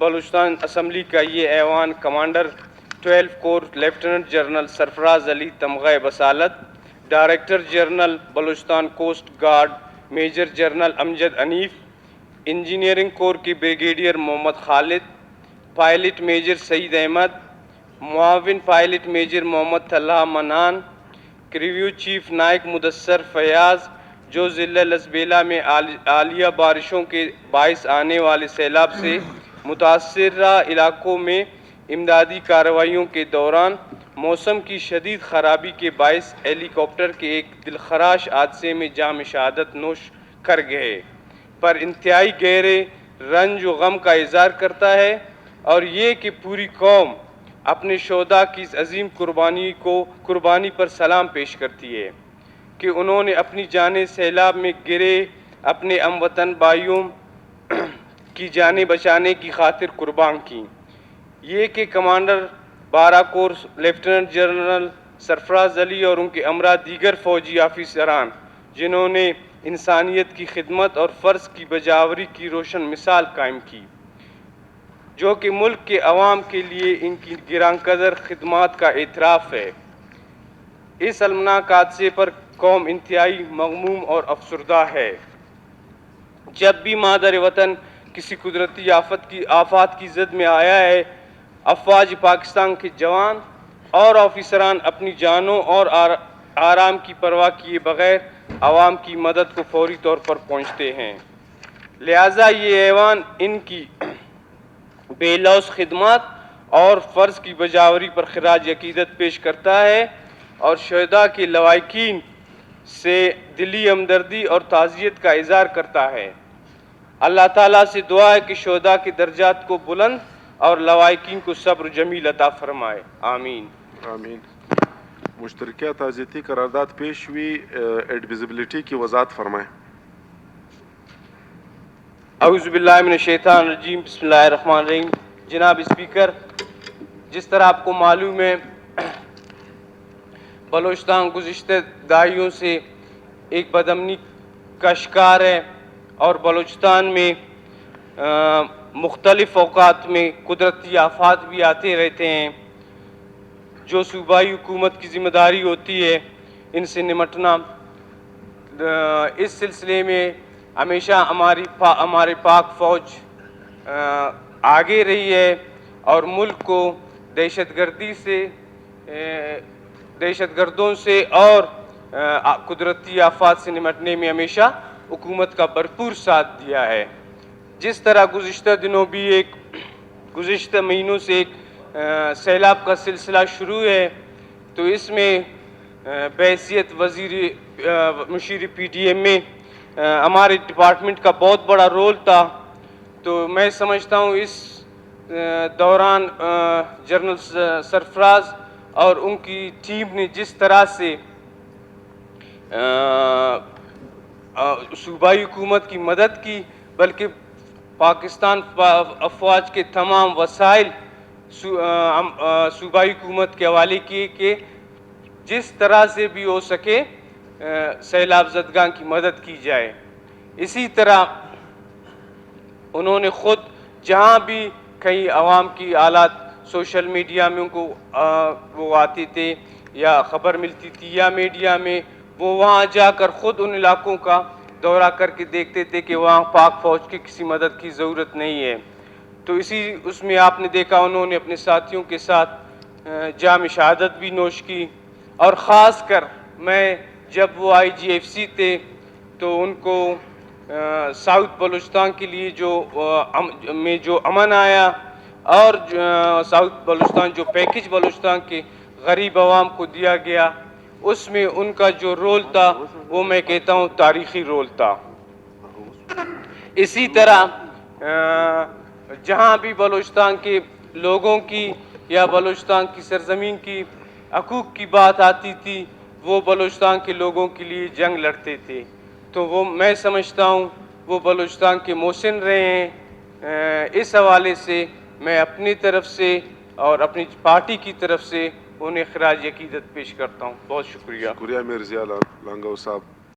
Balochistan assembly کا یہ ایوان commander 12 corps lieutenant general Sarfraz Ali Tamgha Basalat, director general Balochistan coast guard major general Amjad Hanif, engineering corps کے brigadier Muhammad Khalid, pilot major Saeed Ahmed, معاون pilot major Muhammad Talha Manan, crew chief Naik Mudassar Fayyaz, جو ضلع لسبیلا میں عالیہ بارشوں کے باعث آنے والے سیلاب سے متاثرہ علاقوں میں امدادی کارروائیوں کے دوران موسم کی شدید خرابی کے باعث ہیلی کاپٹر کے ایک دلخراش حادثے میں جام شہادت نوش کر گئے پر انتہائی گہرے رنج و غم کا اظہار کرتا ہے، اور یہ کہ پوری قوم اپنے شہداء کی اس عظیم قربانی پر سلام پیش کرتی ہے کہ انہوں نے اپنی جانیں سیلاب میں گرے اپنے ہم وطن بھائیوں کی جانیں بچانے کی خاطر قربان کی۔ یہ کہ commander 12 corps lieutenant general Sarfraz علی اور ان کے ہمراہ دیگر فوجی آفیسران، جنہوں نے انسانیت کی خدمت اور فرض کی بجاوری کی روشن مثال قائم کی، جو کہ ملک کے عوام کے لیے ان کی گراں قدر خدمات کا اعتراف ہے۔ اس المناک حادثے پر قوم انتہائی مغموم اور افسردہ ہے۔ جب بھی مادر وطن کسی قدرتی آفات کی زد میں آیا ہے، افواج پاکستان کے جوان اور آفیسران اپنی جانوں اور آرام کی پرواہ کیے بغیر عوام کی مدد کو فوری طور پر پہنچتے ہیں۔ لہٰذا یہ ایوان ان کی بے لوث خدمات اور فرض کی بجاوری پر خراج عقیدت پیش کرتا ہے اور شہداء کے لواحقین سے دلی ہمدردی اور تعزیت کا اظہار کرتا ہے۔ اللہ تعالیٰ سے دعا ہے کہ شہداء کے درجات کو بلند اور لواحقین کو صبر جمیل عطا فرمائے، آمین آمین۔ مشترکہ تعزیتی قرارداد پیش ہوئی، ایڈویزیبلٹی کی وضاحت فرمائیں۔ اعوذ باللہ من الشیطان الرجیم، بسم اللہ الرحمن الرحیم۔ جناب اسپیکر، جس طرح آپ کو معلوم ہے، بلوچستان گزشتہ دہائیوں سے ایک بدامنی کا شکار ہے، اور بلوچستان میں مختلف اوقات میں قدرتی آفات بھی آتے رہتے ہیں، جو صوبائی حکومت کی ذمہ داری ہوتی ہے ان سے نمٹنا۔ اس سلسلے میں ہمیشہ ہمارے پاک فوج آگے رہی ہے اور ملک کو دہشت گردوں سے اور قدرتی آفات سے نمٹنے میں ہمیشہ حکومت کا بھرپور ساتھ دیا ہے۔ جس طرح گزشتہ مہینوں سے ایک سیلاب کا سلسلہ شروع ہے، تو اس میں بحیثیت مشیر پی ٹی ایم میں ہمارے ڈپارٹمنٹ کا بہت بڑا رول تھا۔ تو میں سمجھتا ہوں اس دوران جنرل سرفراز اور ان کی ٹیم نے جس طرح سے صوبائی حکومت کی مدد کی، بلکہ پاکستان افواج کے تمام وسائل صوبائی حکومت کے حوالے کیے کہ جس طرح سے بھی ہو سکے سیلاب زدگان کی مدد کی جائے۔ اسی طرح انہوں نے خود جہاں بھی کئی عوام کی حالات سوشل میڈیا میں ان کو وہ آتے تھے یا خبر ملتی تھی یا میڈیا میں، وہ وہاں جا کر خود ان علاقوں کا دورہ کر کے دیکھتے تھے کہ وہاں پاک فوج کی کسی مدد کی ضرورت نہیں ہے۔ تو اس میں آپ نے دیکھا انہوں نے اپنے ساتھیوں کے ساتھ جام شہادت بھی نوش کی، اور خاص کر میں جب وہ آئی جی ایف سی تھے تو ان کو ساؤتھ بلوچستان کے لیے جو امن آیا اور ساؤتھ بلوچستان جو پیکج بلوچستان کے غریب عوام کو دیا گیا، اس میں ان کا جو رول تھا وہ میں کہتا ہوں تاریخی رول تھا۔ اسی طرح جہاں بھی بلوچستان کے لوگوں کی یا بلوچستان کی سرزمین کی حقوق کی بات آتی تھی، وہ بلوچستان کے لوگوں کے لیے جنگ لڑتے تھے۔ تو وہ میں سمجھتا ہوں وہ بلوچستان کے محسن رہے ہیں۔ اس حوالے سے میں اپنی طرف سے اور اپنی پارٹی کی طرف سے انہیں خراج عقیدت پیش کرتا ہوں۔ بہت شکریہ۔ شکریہ میرزا لانگو صاحب۔